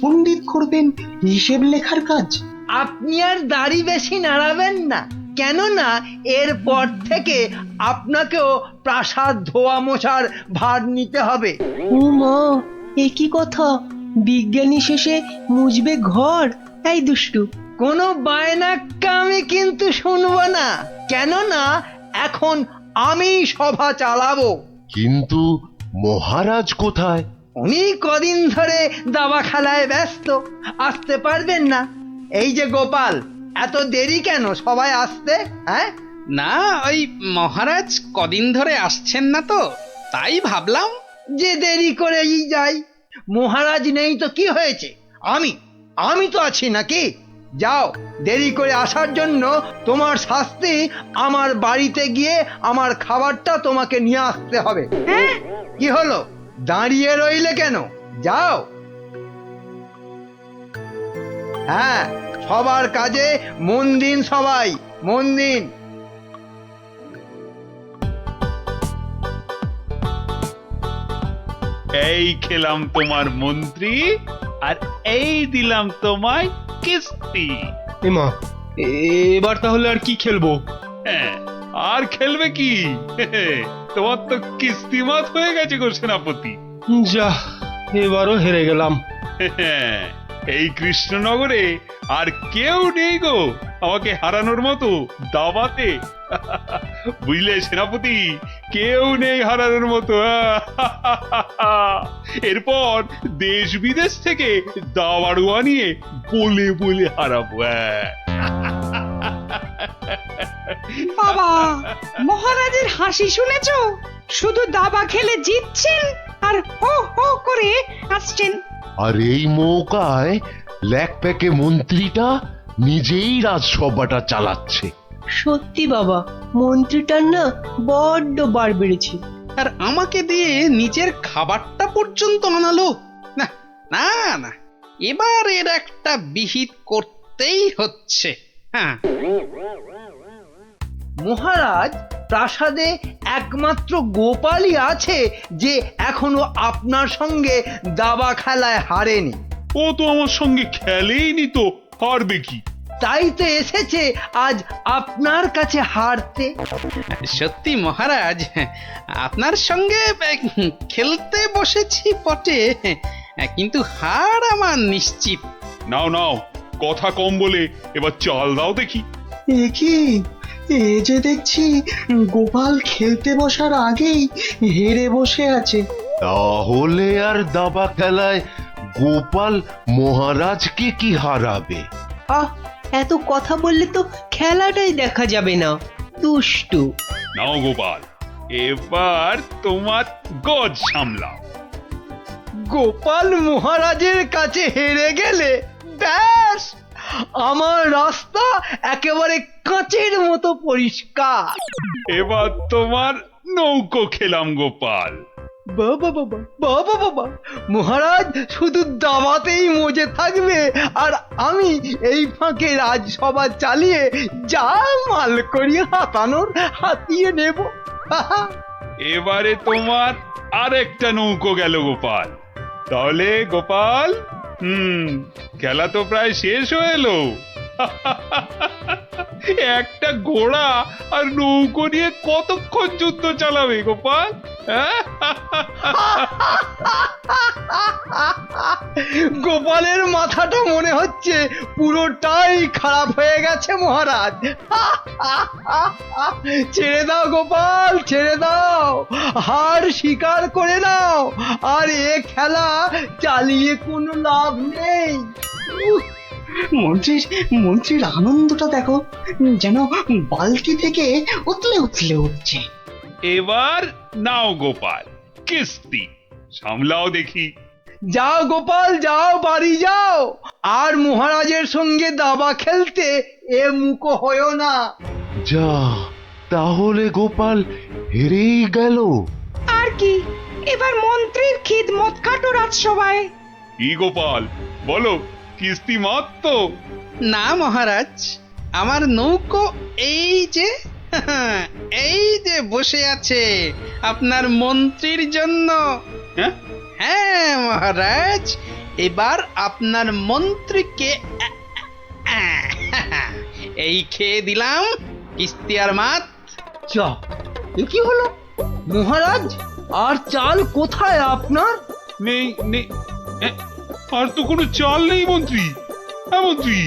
পণ্ডিত করবেন হিসেব লেখার কাজ? আপনি আর দাড়ি বেশি নাড়াবেন না, কেননা এরপর থেকে আপনাকেও প্রাসাদ ধোয়া মোছার ভার নিতে হবে। ও মা, এ কি কথা! বিজ্ঞানী শেষে মুজবে ঘর? এই দুষ্টু, কোনো বায়নাক্কা আমি কিন্তু শুনবো না, কেননা এখন আমি সভা চালাবো। কিন্তু মহারাজ কোথায়? উনি কদিন ধরে দাবা খেলায় ব্যস্ত, আসতে পারবেন না। এই যে গোপাল, এত দেরি কেন সবাই আসতে? হ্যাঁ, না, ওই মহারাজ কদিন ধরে আসছেন না তো, তাই ভাবলাম। যে দেরি করেই যাই। মহারাজ নেই তো কি হয়েছে, আমি আমি তো আছি নাকি? যাও, দেরি করে আসার জন্য তোমার শাস্তি আমার বাড়িতে গিয়ে আমার খাবারটা তোমাকে নিয়ে আসতে হবে। কি হলো, দাঁড়িয়ে রইলে কেন? যাও। হ্যাঁ, সবার কাজে মন দিন, সবাই মন দিন। এই খেলাম তোমার মন্ত্রী, আর এই দিলাম তোমায় কিস্তি। এমা, এবার তাহলে আর কি খেলবো? হ্যাঁ, আর খেলবে কি? তোমার তো কিস্তিমাত হয়ে গেছে গো সেনাপতি। যা, এবারও হেরে গেলাম। এই কৃষ্ণনগরে আর কেউ নেই গো আমাকে হারানোর মতো দাবাতে। বুঝলে সেনাপতি, কেউ নেই হারানোর মতো। এরপর দেশ বিদেশ থেকে দাবাড়ুয়া নিয়ে বলে বলে হারাবো। বাবা, মহারাজের হাসি শুনেছো? শুধু দাবা খেলে জিতছেন আর হো হো করে আসছেন। আর এই মৌকায় ল্যাকপ্যাকে মন্ত্রীটা নিজেই রাজসভাটা চালাচ্ছে। সত্যি বাবা, মন্ত্রীটার না বড্ড বার বেড়েছে। আর আমাকে দিয়ে নিজের খাবারটা পর্যন্ত আনালো। না না না, এবার এর একটা বিহিত করতেই হচ্ছে। হ্যাঁ, মহারাজ, প্রাসাদে একমাত্র গোপালই আছে যে এখনো আপনার সঙ্গে দাবা খেলায় হারেনি। ও তো আমার সঙ্গে খেলেইনি, তো হারবে কি? তাই তো এসেছে আজ আপনার কাছে হারতে। সত্যি মহারাজ, আপনার সঙ্গে খেলতে বসেছি বটে, কিন্তু হার আমার নিশ্চিত। নাও নাও, কথা কম বলে এবার চাল দাও দেখি। এ কি, এ যে দেখছি গোপাল খেলতে বসার আগেই হেরে বসে আছে। তাহলে আর দাবা খেলায় গোপাল মহারাজকে কি হারাবে? আহ, এত কথা বললে তো খেলাটাই দেখা যাবে না। দুষ্টু। নাও গোপাল, এবার তোমার গজ সামলাও। গোপাল মহারাজের কাছে হেরে গেলে ব্যাস, আমার রাস্তা একেবারে কাঁচের মতো পরিষ্কার। এবার তোমার নৌকো খেলাম গোপাল। বাবা বাবা বাবা বাবা, মহারাজ শুধু দাবাতেই মজে থাকবে আর আমি এই ফাঁকে রাজসভা চালিয়ে যা মাল করিয়ে হাতানোর হাতিয়ে নেব। এবারে তোমার আরেকটা নৌকো গেল গোপাল। তাহলে গোপাল, খেলা তো প্রায় শেষ হয়ে এলো। একটা ঘোড়া আর নৌকো নিয়ে কতক্ষণ যুদ্ধ চালাবে গোপাল? গোপালের মাথাটা মনে হচ্ছে পুরোটাই খারাপ হয়ে গেছে মহারাজ। ছেড়ে দাও গোপাল, ছেড়ে দাও, হার স্বীকার করে নাও, আর এ খেলা চালিয়ে কোনো লাভ নেই। মন্ত্রীর আনন্দটা দেখো, যেন বালতি থেকে উতলে উতলে উঠছে। এবার নাও গোপাল কিস্তি, সামলাও দেখি। যাও গোপাল, যাও, বাড়ি যাও, আর মহারাজের সঙ্গে দাবা খেলতে এ মুখো হয়েও না। যা, তাহলে গোপাল হেরেই গেল। আর কি, এবার মন্ত্রীর খিদমত কাটো রাজসভায়। কি গোপাল, বলো, কিস্তি মাত্র? না মহারাজ, আমার নৌকো এই যে এই যে বসে আছে আপনার মন্ত্রীর জন্য। হ্যাঁ হ্যাঁ মহারাজ, এবার আপনার মন্ত্রীকে এই খেয়ে দিলাম কিস্তি আর মাত। যা, এ কি হলো মহারাজ? আর চাল কোথায় আপনার? নেই নেই এ, আর তো কোনো চাল নেই মন্ত্রী। হ্যাঁ মন্ত্রী,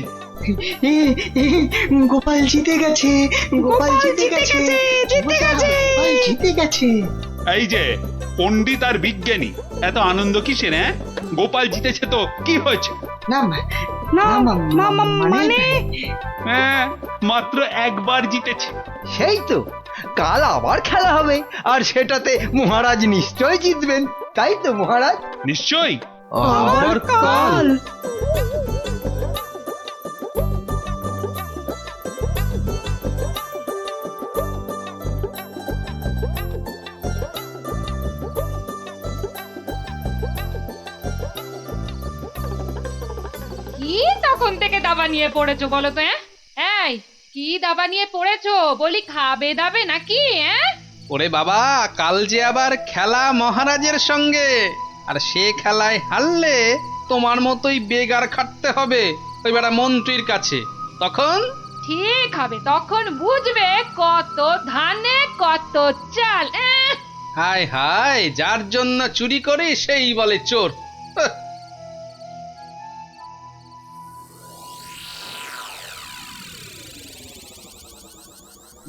গোপাল জিতে গেছে, গোপাল জিতে গেছে, জিতে গেছে। গোপাল জিতে গেছে। এই যে পণ্ডিত আর বিজ্ঞানী, এত আনন্দ কিসের? হ্যাঁ, গোপাল জিতেছে তো কি হয়েছে? না না মানে হ্যাঁ, মাত্র একবার জিতেছে। সেই তো, কাল আবার খেলা হবে, আর সেটাতে মহারাজ নিশ্চয় জিতবেন, তাই তো মহারাজ? নিশ্চয়ই। আবার কাল? কি তখন থেকে দাবা নিয়ে পড়েছো বলো তো? এই কি দাবা নিয়ে পড়েছো? বলি খাবে দাবে নাকি? ওরে বাবা, কাল যে আবার খেলা মহারাজের সঙ্গে, আর সে খেলায় হারলে তোমার মতোই বেগার খাটতে হবে ওই বেটা মন্ত্রীর কাছে। তখন ঠিক হবে, তখন বুঝবে কত ধানে কত চাল। হায় হায়, যার জন্য চুরি করি সেই বলে চোর। হাহ।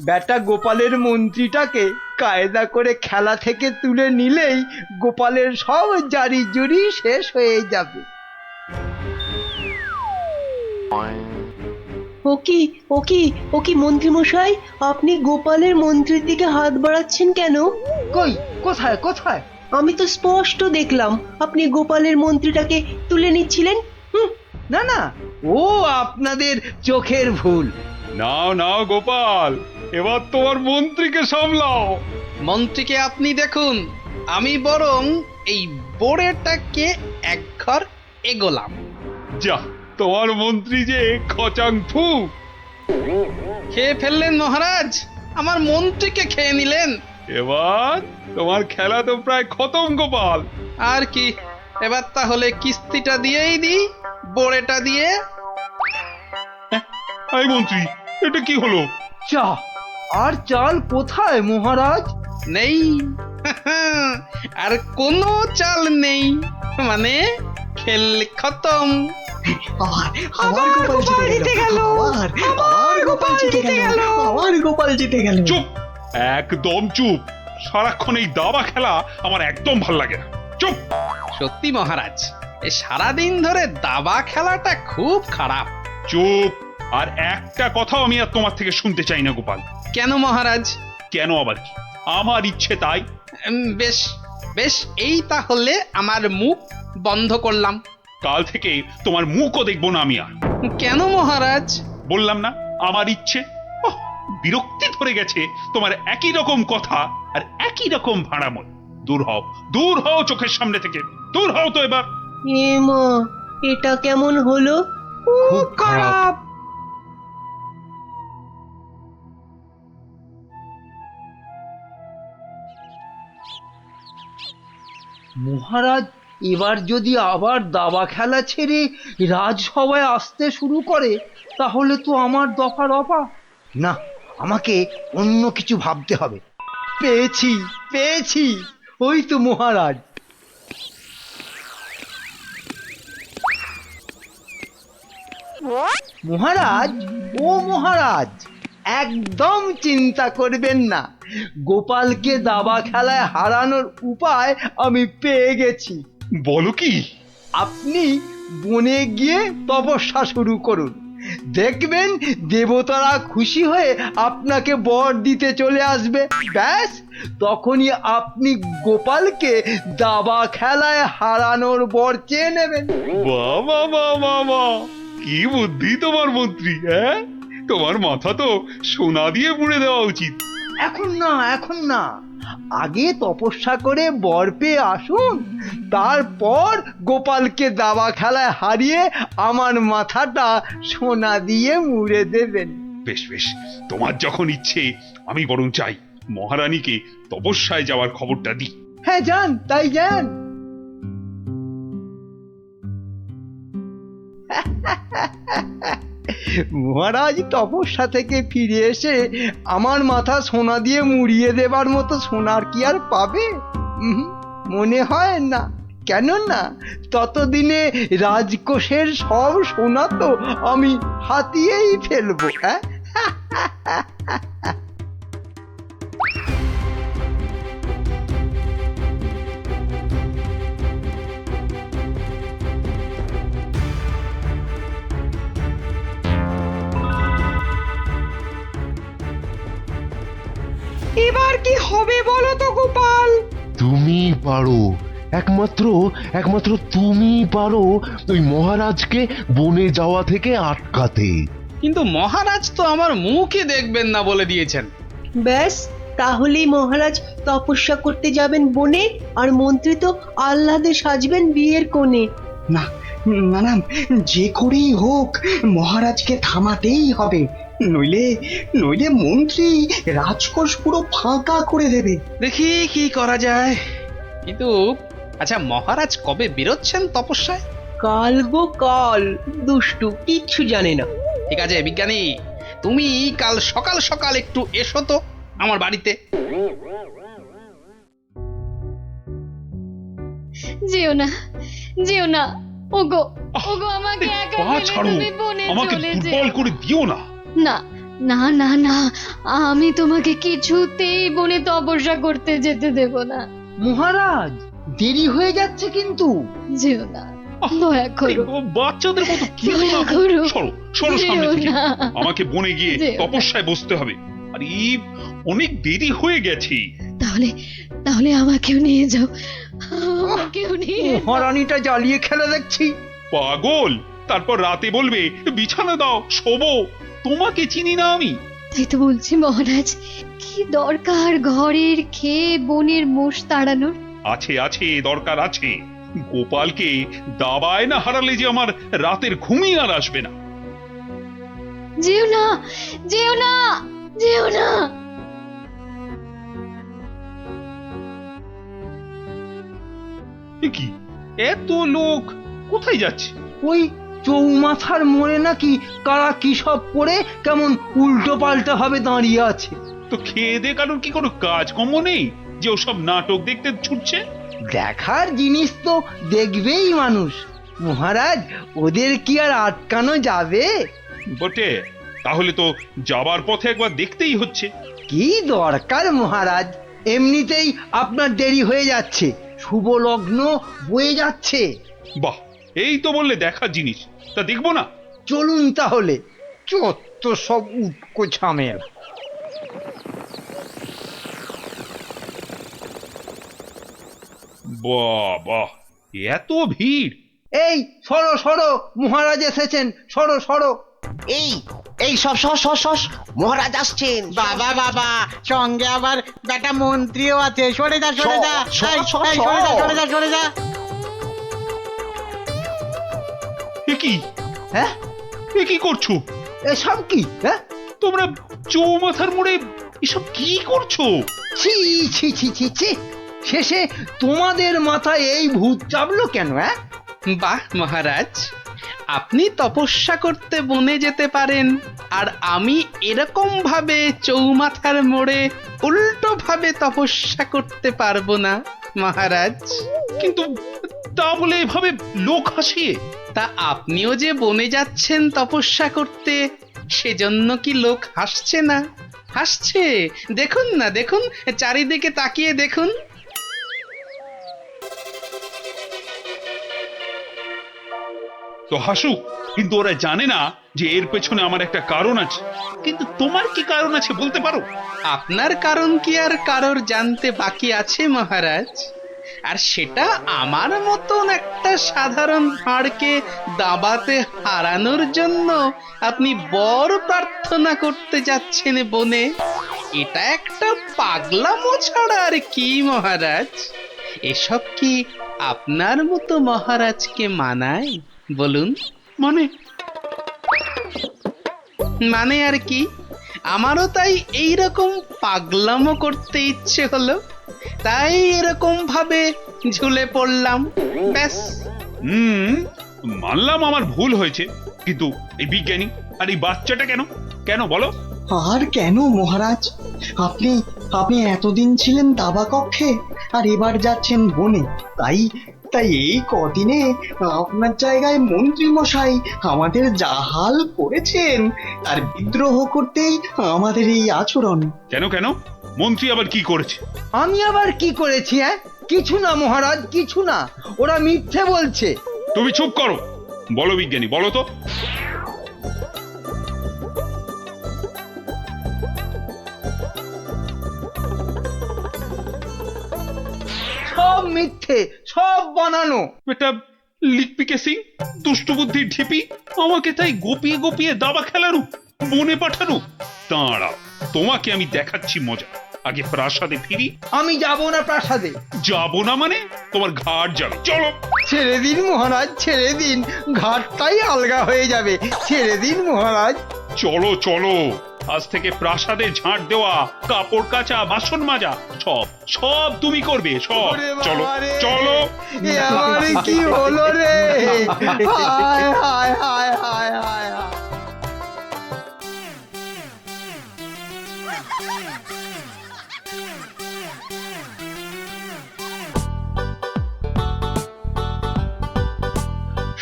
বেটা গোপালের মন্ত্রীটাকে কায়দা করে খেলা থেকে তুলে নিলেই গোপালের সব জারি জুরি শেষ হয়ে যাবে। ও কি মন্ত্রী মশাই, আপনি গোপালের মন্ত্রীর দিকে হাত বাড়াচ্ছেন কেন? কই, কোথায় কোথায়? আমি তো স্পষ্ট দেখলাম আপনি গোপালের মন্ত্রীটাকে তুলে নিচ্ছিলেন। না না, ও আপনাদের চোখের ভুল। নাও নাও গোপাল, এবার তোমার মন্ত্রীকে সামলাও। মন্ত্রীকে আপনি দেখুন, আমি বরং এই বোড়েটাকে এক ঘর এগোলাম। যা, তোমার মন্ত্রী যে খচাং ফু। খেয়ে ফেললেন মহারাজ, আমার মন্ত্রীকে খেয়ে নিলেন। এবার তোমার খেলা তো প্রায় খতম গোপাল। আর কি, এবার তাহলে কিস্তিটা দিয়েই দিই, বোড়েটা দিয়ে। এই মন্ত্রী, এটা কি হলো? চা আর চাল কোথায় মহারাজ? নেই, আর কোনো চাল নেই, মানে খেল খতম। আবার গোপাল জিতে গেল, আবার গোপাল জিতে গেল, আবার গোপাল জিতে গেল। চুপ, একদম চুপ। সারাক্ষণ এই দাবা খেলা আমার একদম ভাল লাগে না। চুপ। সত্যি মহারাজ, এই সারাদিন ধরে দাবা খেলাটা খুব খারাপ। চুপ, আর একটা কথাও আমি আর তোমার থেকে শুনতে চাই না গোপাল। কেন মহারাজ? কেন আবার কি? আমার ইচ্ছে তাই। বেশ বেশ, এই তাহলে আমার মুখ বন্ধ করলাম। কাল থেকে তোমার মুখও দেখবো না আমি আর। কেন মহারাজ? বললাম না, আমার ইচ্ছে। ওহ, বিরক্তি ধরে গেছে তোমার একই রকম কথা আর একই রকম ভাড়াময়। দূর হও, দূর হও চোখের সামনে থেকে, দূর হও তো এবার। এ মা, এটা কেমন হলো? খুব খারাপ। মহারাজ এবার যদি আবার দাবা খেলা ছেড়ে রাজসভায় আসতে শুরু করে, তাহলে তো আমার দফা রফা। না, আমাকে অন্য কিছু ভাবতে হবে। পেয়েছি পেয়েছি, ওই তো মহারাজ। মহারাজ, ও মহারাজ, একদম চিন্তা করবেন না, গোপালকে দাবা খেলায় হারানোর উপায় আমি পেয়ে গেছি। বলো কি? আপনি বনে গিয়ে তপস্যা শুরু করুন, দেখবেন দেবতারা খুশি হয়ে আপনাকে বর দিতে চলে আসবে। ব্যাস, তখনই আপনি গোপালকে দাবা খেলায় হারানোর বর চেয়ে নেবেন। বাবা বাবা বাবা, কি বুদ্ধি তোমার মন্ত্রী! হ্যাঁ, তোমার মাথা তো সোনা দিয়ে মুড়ে দেওয়া উচিত। এখন না, এখন না, আগে তপস্যা করে বর পেয়ে আসুন, তারপর গোপালকে দাবা খেলায় হারিয়ে আমার মাথাটা সোনা দিয়ে মুড়ে দেবেন। বেশ বেশ, তোমার যখন ইচ্ছে, আমি বরং চাই মহারানীকে তপস্যায় যাওয়ার খবরটা দিই। হ্যাঁ যান, তাই যান। মহারাজ তপস্যা থেকে ফিরে এসে আমার মাথা সোনা দিয়ে মুড়িয়ে দেবার মতো সোনার কি আর পাবে? মনে হয় না। কেননা ততদিনে রাজকোষের সব সোনা তো আমি হাতিয়েই ফেলবো। হ্যাঁ, এবার কি হবে বলো তো গোপাল? তুমি পারো, একমাত্র তুমি পারো ওই মহারাজকে বনে যাওয়া থেকে আটকাতে। কিন্তু মহারাজ তো আমার মুখই দেখবেন না বলে দিয়েছেন। ব্যাস, তাহলেই মহারাজ তপস্যা করতে যাবেন বনে, আর মন্ত্রী তো আহ্লাদে সাজবেন বিয়ের কোণে। না না না, যে করেই হোক মহারাজকে থামাতেই হবে, নইলে নইলে মন্ত্রী রাজকোষ পুরো ফাঁকা করে দেবে। দেখি কি করা যায়। কিন্তু আচ্ছা, মহারাজ কবে বেরোচ্ছেন তপস্যায়? কাল গো কাল, দুষ্টু কিচ্ছু জানে না। ঠিক আছে বিজ্ঞানী, তুমি কাল সকাল সকাল একটু এসো তো আমার বাড়িতে। যেও না, যেও না, ওগো ওগো, আমাকে একা পা ফেলে ছাড়ো, তুমি বনে আমাকে চলে দুর্বল যেও করে দিও না। না। না না না, আমি তোমাকে কিছুতেই বনে তপস্যা করতে যেতে দেব না। মহারাজ দেরি হয়ে যাচ্ছে কিন্তু। যেও না, দয়া করো, বাচ্চাদের মতো কি দয়া করো। সরো সরো সামনে যেও থেকে। না। আমাকে বনে গিয়ে যেও না। তপস্যায় বসতে হবে। আর অনেক দেরি হয়ে গেছে। তাহলে তাহলে আমাকেও নিয়ে যাও, আমাকেও নিয়ে যাও। মহারানীটা জ্বালিয়ে খেলে দেখছি। পাগল, তারপর রাতে বলবে বিছানা দাও, শোবো। তোমাকে চিনি না আমি। তাই তো বলছি মহারাজ, কি দরকার ঘরের খেয়ে বনের মোষ তাড়ানোর? আছে আছে, দরকার আছে। গোপালকে দাবায় না হারালে যে আমার রাতের ঘুমই আর আসবে না। যেও না, যেও না, যেও না। এ কি, এত লোক কোথায় যাচ্ছে? ওই চৌমাথার মোড়ে নাকি কারা কি সব করে কেমন উল্টো পাল্টা ভাবে দাঁড়িয়ে আছে। তো খেয়ে দে কারোর কি কোনো কাজকর্ম নেই যে ওসব নাটক দেখতে ছুটছে? দেখার জিনিস তো দেখবেই মানুষ। মহারাজ, ওদের কি আর আটকানো যাবে? বটে, তাহলে তো যাবার পথে একবার দেখতেই হচ্ছে। কি দরকার মহারাজ, এমনিতেই আপনার দেরি হয়ে যাচ্ছে, শুভ লগ্ন বয়ে যাচ্ছে। বাহ, এই তো বললে দেখার জিনিস, তা দেখবো না? চলুন তাহলে, চত্ব সব উটকো ঝামেলা। বাহ বাহ, এত ভিড়! এই সরো সরো, মহারাজ এসেছেন, সরো সরো। এই এই সব সস সস সস, মহারাজ আসছেন। বাবা বাবা, সঙ্গে আবার বেটা মন্ত্রীও আছে। সরে যা সরে যা, এই, এই, সরে যা সরে যা সরে যা। এ কি, হ্যাঁ, এ কি করছো এসব কি? হ্যাঁ, তোমরা? চৌমাথার মোড়ে এসব কি করছো? ছি ছি ছি ছি ছি, শেষে তোমাদের মাথায় এই ভূত চাপলো কেন? হ্যাঁ, বাহ মহারাজ, আপনি তপস্যা করতে বনে যেতে পারেন, আর আমি এরকম ভাবে চৌমাথার মোড়ে উল্টো ভাবে তপস্যা করতে পারবো না মহারাজ। কিন্তু তা বলে এভাবে লোক হাসিয়ে? তা আপনিও যে বনে যাচ্ছেন তপস্যা করতে, সেজন্য কি লোক হাসছে না? হাসছে, দেখুন না, দেখুন, চারিদিকে তাকিয়ে দেখুন। তো হাসুক, কিন্তু ওরা জানে না যে এর পেছনে আমার একটা কারণ আছে। কিন্তু তোমার কি কারণ আছে বলতে পারো? আপনার কারণ কি আর কারোর জানতে বাকি আছে মহারাজ? আর সেটা আমার মতন একটা সাধারণ ভাঁড়কে দাবাতে হারানোর জন্য আপনি বর প্রার্থনা করতে যাচ্ছেন বনে। এটা একটা পাগলামো ছাড়া আর কি মহারাজ? এসব কি আপনার মতো মহারাজকে মানায় বলুন? মানে আর কি, আমারও তাই এইরকম পাগলামো করতে ইচ্ছে হলো, তাই এরকম ভাবে ঝুলে পড়লাম, ব্যাস। মানলাম আমার ভুল হয়েছে, কিন্তু এই বিজ্ঞানী আর এই বাচ্চাটা কেন কেন বলো? আর কেন মহারাজ? আপনি আপনি এতদিন ছিলেন দাবা কক্ষে, আর এবার যাচ্ছেন বনে। তাই তাই এই কদিনে আপনার জায়গায় মন্ত্রী মশাই আমাদের জাহাল করেছেন, আর বিদ্রোহ করতেই আমাদের এই আচরণ। কেন কেন মন্ত্রী আবার কি করেছে? আমি আবার কি করেছি? কিছু না মহারাজ, কিছু না। ওরা মিথ্যে বলছে। তুমি চুপ করো। বলো বিজ্ঞানী, বলো তো। সব মিথ্যে, সব বানানো। এটা লিকপিকে সিং, দুষ্ট বুদ্ধির ঢিপি, আমাকে তাই গোপিয়ে গোপিয়ে দাবা খেলানো, বনে পাঠানো। দাঁড়াও, তোমাকে আমি দেখাচ্ছি মজা। আগে প্রাসাদে ফিরি। আমি যাব না প্রাসাদে। যাবো না মানে? তোমার ঘাট যাবে, চলো। ছেড়ে দিন মহারাজ, ছেড়ে দিন। ঘাটটাই আলগা হয়ে যাবে। ছেড়ে দিন মহারাজ। চলো চলো, আজ থেকে প্রাসাদে ঝাঁট দেওয়া, কাপড় কাচা, বাসন মাজা সব সব তুমি করবে, সব। চলো চলো। এ আমার কি হলো রে? হায় হায় হায় হায় হায় হায়।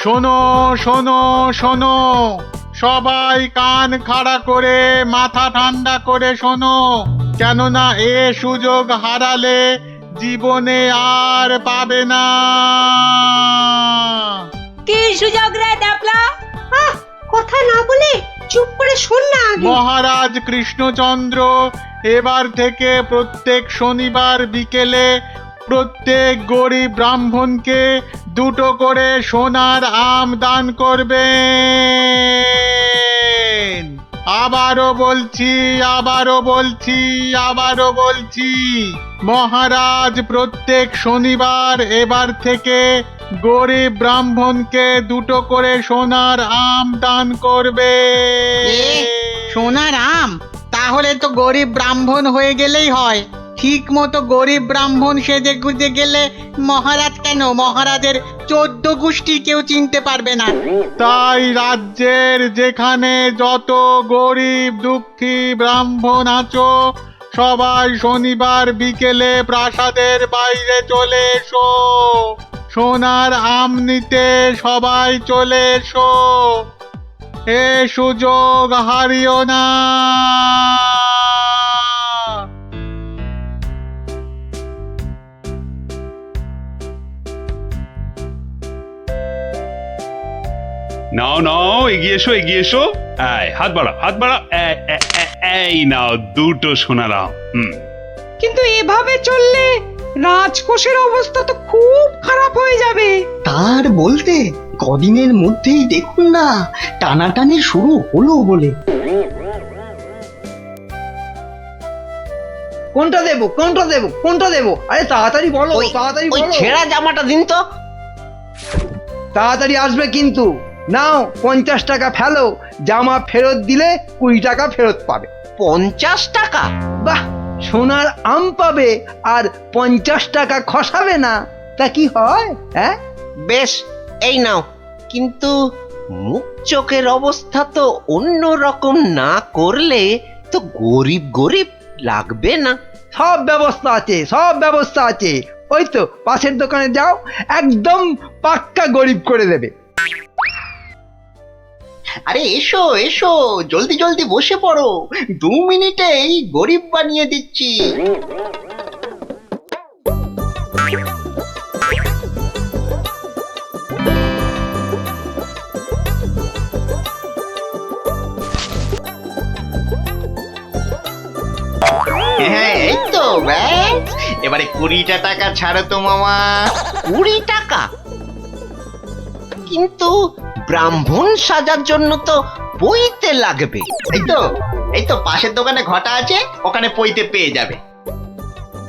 শোনো শোনো শোনো, সবাই কান খাড়া করে মাথা ঠান্ডা করে শোনো, কেননা এ সুযোগ হারালে জীবনে আর পাবে না। কি সুযোগ রে ডাবলা? কথা না বলে চুপ করে শোন না আগে। মহারাজ কৃষ্ণচন্দ্র এবার থেকে প্রত্যেক শনিবার বিকেলে প্রত্যেক গরিব ব্রাহ্মণকে 2টো করে সোনার আম দান করবেন। আবারও বলছি, আবারও বলছি, আবারও বলছি, মহারাজ প্রত্যেক শনিবার এবার থেকে গরিব ব্রাহ্মণকে 2টো করে সোনার আম দান করবে। সোনার আম? তাহলে তো গরিব ব্রাহ্মণ হয়ে গেলেই হয়। ঠিক মতো গরিব ব্রাহ্মণ সেজে গুজে গেলে মহারাজ কেন, মহারাজের 14 গোষ্ঠী কেউ চিনতে পারবে না। তাই রাজ্যের যেখানে যত গরিব দুঃখী ব্রাহ্মণ আছো, সবাই শনিবার বিকেলে প্রাসাদের বাইরে চলে এসো। সোনার আম নিতে সবাই চলে এসো। এ সুযোগ হারিও না। নাও নাও, এগিয়ে এসো, এগিয়ে এসো। হাত বাড়াও, হাত বাড়াও। এই নাও 2টো সোনার আম। কিন্তু এভাবে চললে রাজকোষের অবস্থা তো খুব খারাপ হয়ে যাবে। তার বলতে কদিনের মধ্যেই দেখুন না টানাটানি শুরু হলো বলে। কোনটা দেবো, কোনটা দেবো, কোনটা দেবো? আরে তাড়াতাড়ি বলো, তাড়াতাড়ি ওই বলো। ছেঁড়া জামাটা দিন তো। তাড়াতাড়ি আসবে কিন্তু। নাও 50 টাকা ফেলো, জামা ফেরত দিলে 20 টাকা ফেরত পাবে। 50 টাকা? বাহ, সোনার আম পাবে আর 50 টাকা খসাবে না, তা কি হয়? হ্যাঁ, বেশ, এই নাও। কিন্তু মুখ চোখের অবস্থা তো অন্য রকম না করলে তো গরিব গরিব লাগবে না। সব ব্যবস্থা আছে, সব ব্যবস্থা আছে। ওই তো পাশের দোকানে যাও, একদম পাক্কা গরিব করে দেবে। আরে এসো এসো, জলদি জলদি বসে পড়ো, 2 মিনিটেই গরিব বানিয়ে দিচ্ছি। হ্যাঁ, এই তো ব্যাস। এবারে 20টা টাকা ছাড়ো তো মামা। 20 টাকা? কিন্তু ব্রাহ্মণ সাজার জন্য তো পইতে লাগবে। এই তো পাশের দোকানে ঘটা আছে, ওখানে পইতে পেয়ে যাবে।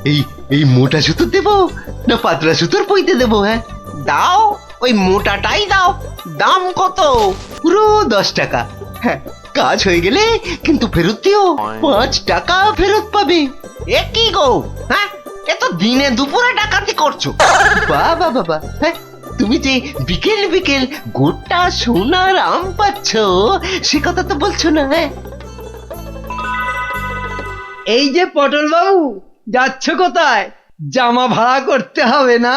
এই এই মোটা সুতো দেবো না পাতলা সুতোর পইতে দেবো? হ্যাঁ, দাও, ওই মোটাটাই দাও। দাম কত? পুরো 10 টাকা। হ্যাঁ, কাজ হয়ে গেলে কিন্তু ফেরত দিও, 5 টাকা ফেরত পাবে। এ কি গো? হ্যাঁ, এ তো দিনে দুপুরে ডাকাতি করছো। বাবা বাবা, হ্যাঁ তুমি যে বিকেল বিকেল গোটা সোনার আম পাচ্ছ সে কথা তো বলছো না? এই যে পটল বাবু, যাচ্ছ কোথায়? জামা ভাড়া করতে হবে না?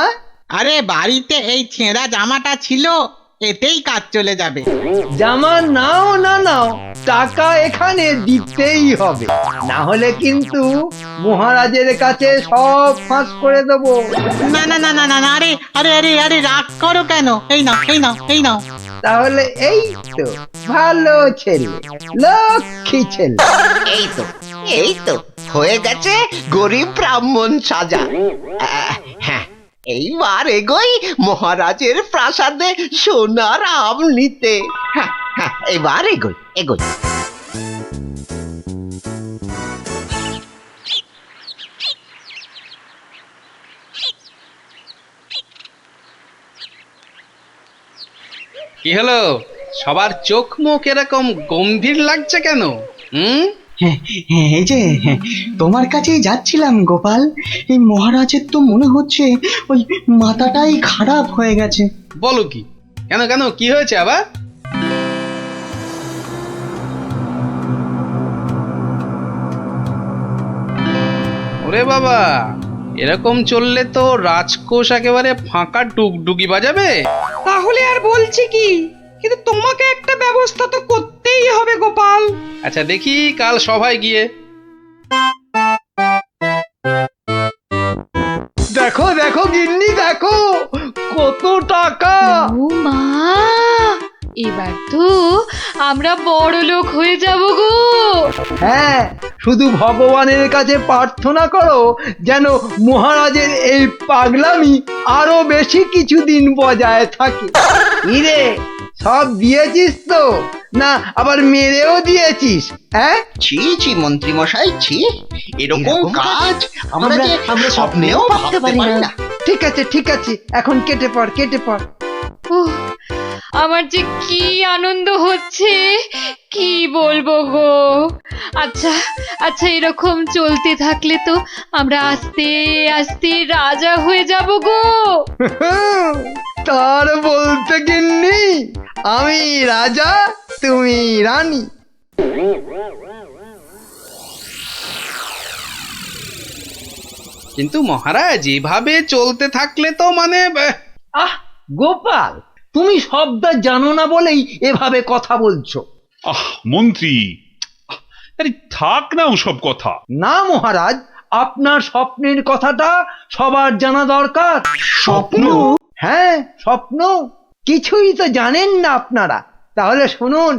আরে বাড়িতে এই ছেঁড়া জামাটা ছিল, এতেই কাজ চলে যাবে। জামা নাও না নাও, টাকা এখানে দিতেই হবে, না হলে কিন্তু মহারাজের কাছে সব ফাঁস করে দেবো। না না না না না না, আরে আরে আরে আরে রাগ করো কেন? এই নাও এই নাও এই নাও। তাহলে এই তো ভালো ছেলে, লক্ষ্মী ছেলে। এই তো হয়ে গেছে গরিব ব্রাহ্মণ সাজা। হ্যাঁ, এইবার এগোই মহারাজের প্রাসাদে সোনার আম নিতে। হ্যাঁ হ্যাঁ, এবার এগোই এগোই। কি হলো, সবার চোখ মুখ এরকম গম্ভীর লাগছে কেন? হ্যাঁ, এই যে তোমার কাছেই যাচ্ছিলাম গোপাল। এই মহারাজের তো মনে হচ্ছে ওই মাথাটাই খারাপ হয়ে গেছে। বলো কি? কেন কেন, কি হয়েছে আবার? ওরে বাবা, এরকম চললে তো রাজকোষ একেবারে ফাঁকা ডুগডুগি বাজাবে। তাহলে আর বলছি কি, কিন্তু তোমাকে একটা ব্যবস্থা তো করতেই হবে গোপাল। আচ্ছা দেখি কাল সভায় গিয়ে। দেখো দেখো গিন্নি, দেখো কত টাকা। ও মা, এবার তো আমরা বড় লোক হয়ে যাব গো। হ্যাঁ, শুধু ভগবানের কাছে প্রার্থনা করো যেন মহারাজের এই পাগলামি আরো বেশি কিছুদিন বজায় থাকে। ইরে, সব দিয়েছিস তো, না আবার মেরেও দিয়েছিস? হ্যাঁ, ছি ছি মন্ত্রী মশাই, ছি, এরকম কাজ আমরা স্বপ্নেও ভাবতে পারি না। ঠিক আছে ঠিক আছে, এখন কেটে পড় কেটে পড়। উহ, আমার যে কি আনন্দ হচ্ছে, কি বলবো গো। আচ্ছা আচ্ছা, এরকম চলতে থাকলে তো আমরা আস্তে আস্তে রাজা হয়ে যাব গো। তার বলতে গিন্নি, আমি রাজা, তুমি রানী। কিন্তু মহারাজ, এভাবে চলতে থাকলে তো মানে আহ গোপাল, তুমি শব্দ জানো না বলেই এভাবে কথা বলছো। মন্ত্রী, আরে থাক না ওসব কথা। না মহারাজ, আপনার স্বপ্নের কথাটা সবার জানা দরকার। স্বপ্ন? হ্যাঁ স্বপ্ন, কিছুই তো জানেন না আপনারা। তাহলে শুনুন।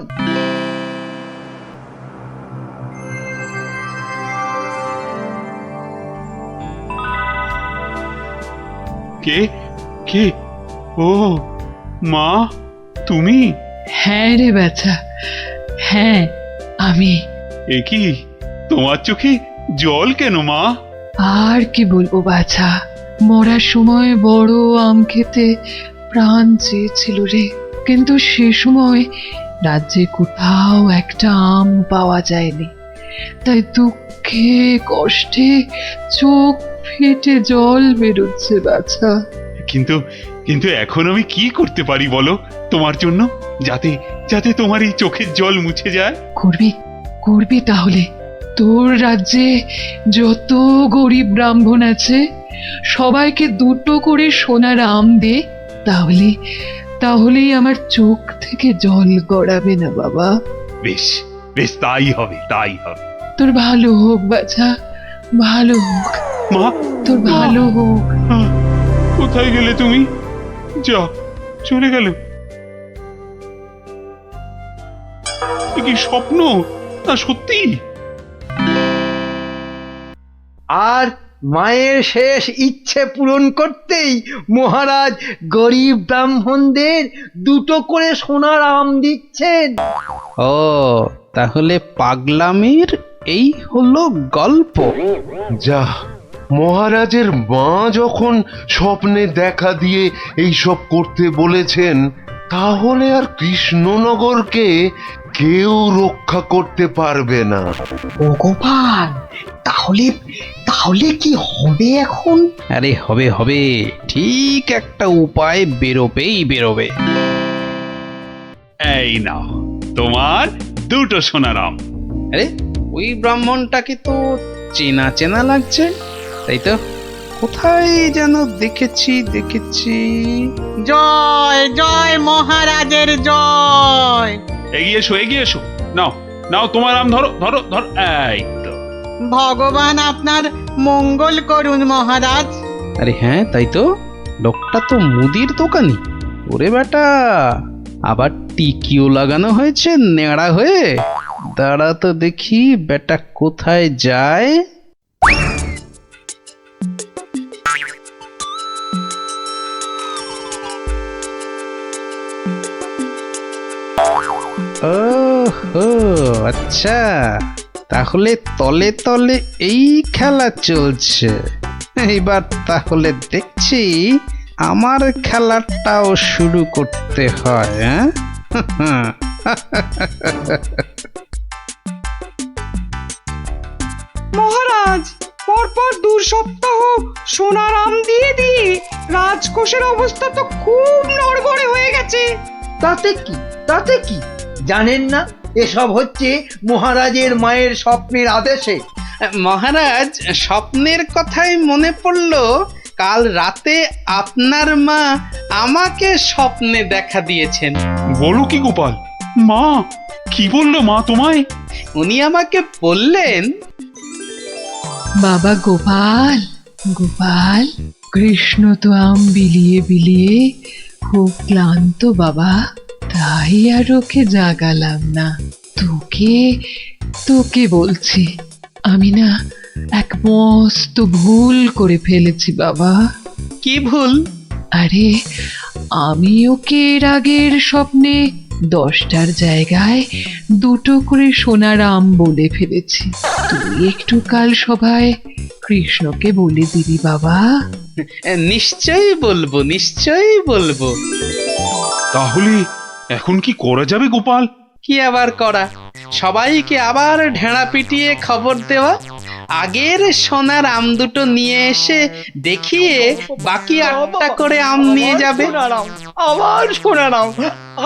কে কে? ও মা, তুমি? হ্যাঁ রে বাছা, হ্যাঁ আমি। এ কি, তোমার চোখে জল কেন মা? আর কি বলবো বাছা, মরার সময় বড় আম খেতে প্রাণ চেয়েছিল রে, কিন্তু সে সময় রাজ্যে কোথাও একটা আম পাওয়া যায়নি। তাই দুঃখে কষ্টে চোখ ফেটে জল বেরোচ্ছে বাছা। কিন্তু কিন্তু এখন আমি কি করতে পারি বলো তোমার জন্য, যাতে যাতে তোমার এই চোখের জল মুছে যায়? করবি করবি তাহলে। তোর রাজ্যে যত গরিব ব্রাহ্মণ আছে সবাইকে দুটো করে সোনার আম দে, তাহলেই আমার চোখ থেকে জল গড়াবে না বাবা। বেশ বেশ, তাই হবে তাই হবে। তোর ভালো হোক বাছা, ভালো হোক মা, তোর ভালো হোক। কোথায় গেলে তুমি? যা, চলে গেল। এ কি স্বপ্ন না সত্যি? আর মায়ের শেষ ইচ্ছে পূরণ করতেই মহারাজ গরিব ব্রাহ্মণদের দুটো করে সোনার আম দিচ্ছেন। ও, তাহলে পাগলামির এই হলো গল্প। যা, মহারাজের মা যখন স্বপ্নে দেখা দিয়ে এইসব করতে বলেছেন, তাহলে আর কৃষ্ণনগরকে কেউ রক্ষা করতে পারবে না। ও গোপাল, তাহলে তাহলে কি হবে এখন? আরে হবে হবে, ঠিক একটা উপায় বেরোবেই বেরোবে। এই নাও তোমার দুটো সোনার আম। আরে ওই ব্রাহ্মণটাকে তো চেনা চেনা লাগছে, তাই তো? কোথায় যেন দেখেছি দেখেছি। জয় জয় মহারাজের জয়। এগিয়ে এসো। নাও নাও তোমার আম, ধরো ধরো ধরো। এই তো। ভগবান আপনার মঙ্গল করুন মহারাজ। আরে হ্যাঁ, তাই তো, লোকটা তো মুদির দোকানি। ওরে বেটা, আবার টিকিও লাগানো হয়েছে নেড়া হয়ে। দাঁড়া তো দেখি বেটা কোথায় যায়। ওহো, আচ্ছা, তাহলে তলে তলে এই খেলা চলছে। এইবার তাহলে দেখছি আমার খেলাটাও শুরু করতে হয়। হ্যাঁ, মহারাজ, পরপর 2 সপ্তাহ সোনার আম দিয়ে দিয়ে রাজকোষের অবস্থা তো খুব নড়বড়ে হয়ে গেছে। তাতে কি, তাতে কি? জানেন না এসব হচ্ছে মহারাজের মায়ের স্বপ্নের আদেশে। মহারাজ, স্বপ্নের কথাই মনে পড়লো, কাল রাতে আপনার মা আমাকে স্বপ্নে দেখা দিয়েছেন। বলো কি গোপাল? মা কি বললো মা তোমায়? উনি আমাকে বললেন, বাবা গোপাল, গোপাল, কৃষ্ণ তো আম বিলিয়ে বিলিয়ে খুব ক্লান্ত বাবা, তাই আর ওকে জাগালাম না। তোকে তোকে বলছি, আমি না এক মস্ত ভুল করে ফেলেছি বাবা। কি ভুল? আরে, আমি ওকে এর আগের স্বপ্নে 10টার জায়গায় 2টো করে সোনার আম বলে ফেলেছি। তুই একটু কাল সভায় কৃষ্ণকে বলে দিবি বাবা। নিশ্চয়ই বলবো, নিশ্চয়ই বলবো। তাহলে এখন কি করা যাবে গোপাল? কি আবার করা, সবাইকে আবার ঢেঁড়া পিটিয়ে খবর দেওয়া। আগের সোনার আম দুটো নিয়ে এসে দেখিয়ে বাকি 8টা করে আম নিয়ে যাবে। আবার সোনার আম,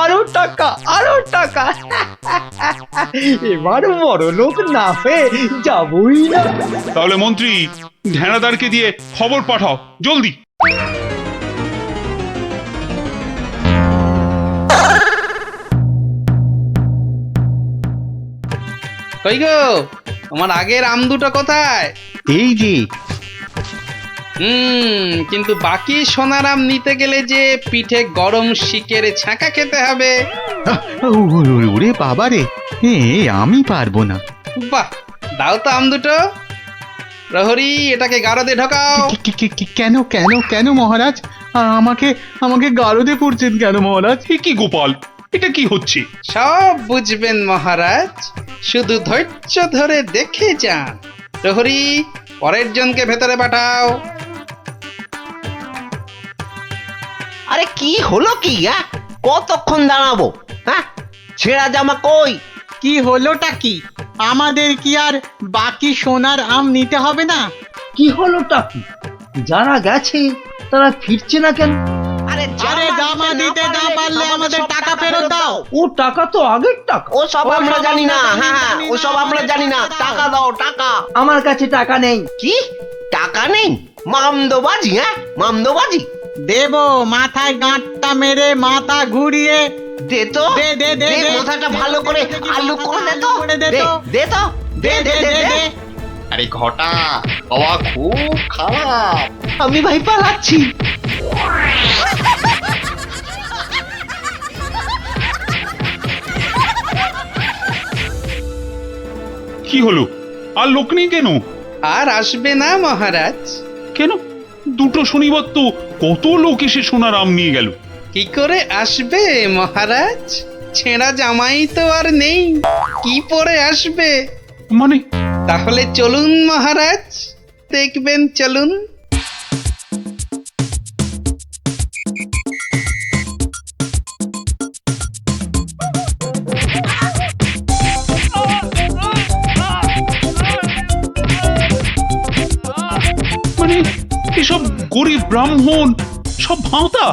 আরো টাকা, আরো টাকা। এবার বড় লোক না হয়ে যাবই না। তাহলে মন্ত্রী, ঢেঁড়াদারকে দিয়ে খবর পাঠাও জলদি। কই গো, তোমার আগের আম দুটো কোথায়? এই যে। কিন্তু বাকি সোনার আম নিতে গেলে যে পিঠে গরম শিকের ছাঁকা খেতে হবে। ওরে বাবা রে, আমি পারবো না। বাহ, দাও তো আম দুটো। প্রহরী, এটাকে গারদে ঢোকাও। কেন কেন কেন মহারাজ? আমাকে আমাকে গারদে পড়ছেন কেন মহারাজ? কি গোপাল, এটা কি হচ্ছে? সব বুঝবেন মহারাজ, শুধু ধৈর্য ধরে দেখে যান। প্রহরী, পরের জনকে ভেতরে পাঠাও। আরে কি হলো কি? কতক্ষণ দাঁড়াবো? হ্যাঁ, ছেঁড়া জামা কই? কি হলোটা কি? আমাদের কি আর বাকি সোনার আম নিতে হবে না? কি হলোটা কি? যারা গেছে তারা ফিরছে না কেন? আরে জামা দিতে না পারলে আমাদের টাকা ফেরত দাও। ও টাকা তো আগের টাকা। ও সব আমরা জানি না। হ্যাঁ, ও সব আমরা জানি না। টাকা দাও, টাকা। আমার কাছে টাকা নেই। কি টাকা নেই? মামদোবাজি? মামদোবাজি? দেব, মাথায় গাঁটটা মেরে মাথা ঘুরিয়ে দে তো, দে দে দে দে, মাথাটা ভালো করে আলু করে দে তো, দে তো, দে দে দে দে। আরে ঘটা, বাবা খুব খারাপ। আমি ভাই পালাচ্ছি। কি হলো? আর লোক নেই কেন? আর আসবে না মহারাজ। কেন? দুটো শনিবার তো কত লোক এসে সোনার আম নিয়ে গেল। কি করে আসবে মহারাজ? ছেঁড়া জামাই তো আর নেই, কি পরে আসবে? মানে? তাহলে চলুন মহারাজ, দেখবেন, চলুন। ব্রাহ্মণ সব ভাঁওতা,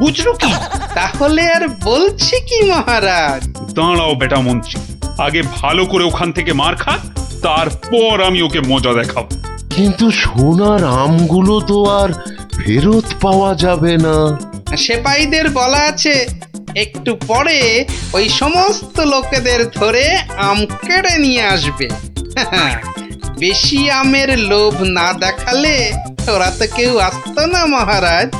বুঝলো কি? তাহলে আর বলছি কি মহারাজ? দাঁড়াও বেটা মন্ত্রী, আগে ভালো করে ওখান থেকে মার খাক, তারপর আমি ওকে মজা দেখাবো। কিন্তু সোনার আমগুলো তো আর ফেরত পাওয়া যাবে না। সেপাইদের বলা আছে একটু পরে ওই সমস্ত লোকেদের ধরে আম কেড়ে নিয়ে আসবে। বেশি আমের লোভ না দেখালে ওরা তো কেউ আসতো না মহারাজ।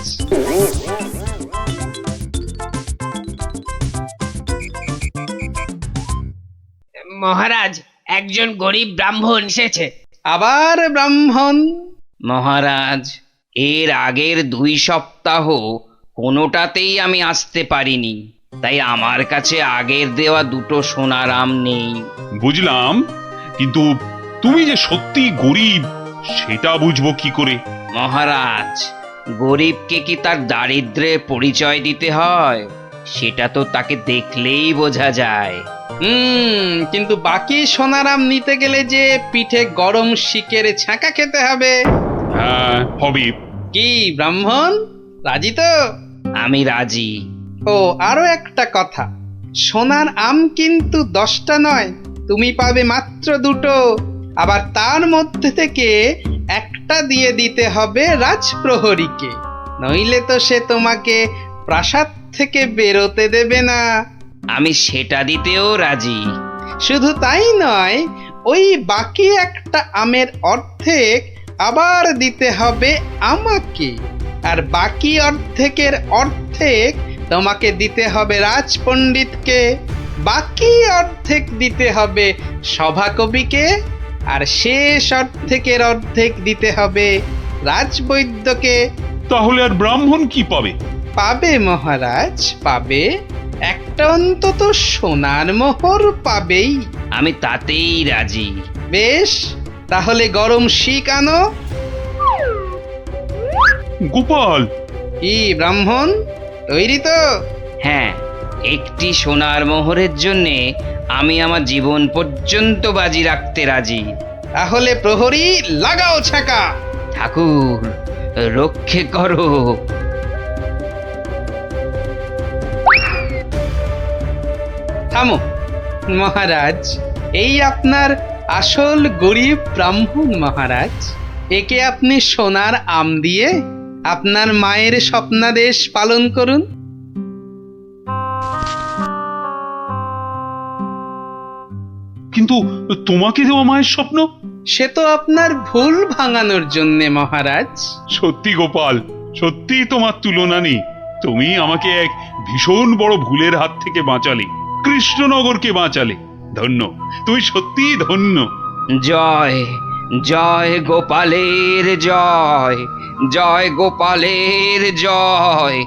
মহারাজ, একজন গরিব ব্রাহ্মণ এসেছে। আবার ব্রাহ্মণ? মহারাজ, এর আগের 2 সপ্তাহ কোনোটাতেই আমি আসতে পারিনি, তাই আমার কাছে আগের দেওয়া 2টো সোনার আম নেই। বুঝলাম, কিন্তু তুমি যে সত্যি গরিব সেটা বুঝবো কি করে? মহারাজ, গরিবকে কি তার দারিদ্র্যের পরিচয় দিতে হয়? সেটা তো তাকে দেখলেই বোঝা যায়। কিন্তু বাকি সোনার আম নিতে গেলে যে পিঠে গরম শিকের ছাঁকা খেতে হবে। হ্যাঁ, হবে। কি ব্রাহ্মণ, রাজি তো? আমি রাজি। ও আরো একটা কথা, সোনার আম কিন্তু 10টা নয়, তুমি পাবে মাত্র 2টো। আবার তার মধ্যে থেকে একটা দিয়ে দিতে হবে রাজপ্রহরীকে, নইলে তো সে তোমাকে প্রাসাদ থেকে বেরোতে দেবে না। আমি সেটা দিতেও রাজি। শুধু তাই নয়, ওই বাকি একটা আমের অর্ধেক আবার দিতে হবে আমাকে, আর বাকি অর্ধেকের অর্ধেক তোমাকে দিতে হবে রাজপণ্ডিতকে, বাকি অর্ধেক দিতে হবে সভাকবিকে, আর শেষ অর্ধেকের অর্ধেক দিতে হবে রাজবৈদ্যকে। তাহলে আর ব্রাহ্মণ কি পাবে? পাবে মহারাজ, পাবে একটা অন্তত সোনার মোহর পাবেই। আমি তাতেই রাজি। বেশ, তাহলে গরম শিক আনো। গোপাল! কি ব্রাহ্মণ, তৈরি তো? হ্যাঁ, একটি সোনার মোহরের জন্যে আমি আমার জীবন পর্যন্ত বাজি রাখতে রাজি। তাহলে প্রহরী লাগাও ছাকা। ঠাকুর, রক্ষে করো। থামো মহারাজ, এই আপনার আসল গরিব ব্রাহ্মণ মহারাজ। একে আপনি সোনার আম দিয়ে আপনার মায়ের স্বপ্নাদেশ পালন করুন। কিন্তু তোমাকে দেওয়া মায়ের স্বপ্ন? সে তো আপনার ভুল ভাঙানোর জন্যে মহারাজ। সত্যি গোপাল, সত্যি তোমার তুলনা নেই। তুমি আমাকে এক ভীষণ বড় ভুলের হাত থেকে বাঁচালে, কৃষ্ণনগরকে বাঁচালে। ধন্য, তুমি সত্যিই ধন্য। জয় জয় গোপালের জয়, জয় গোপালের জয়।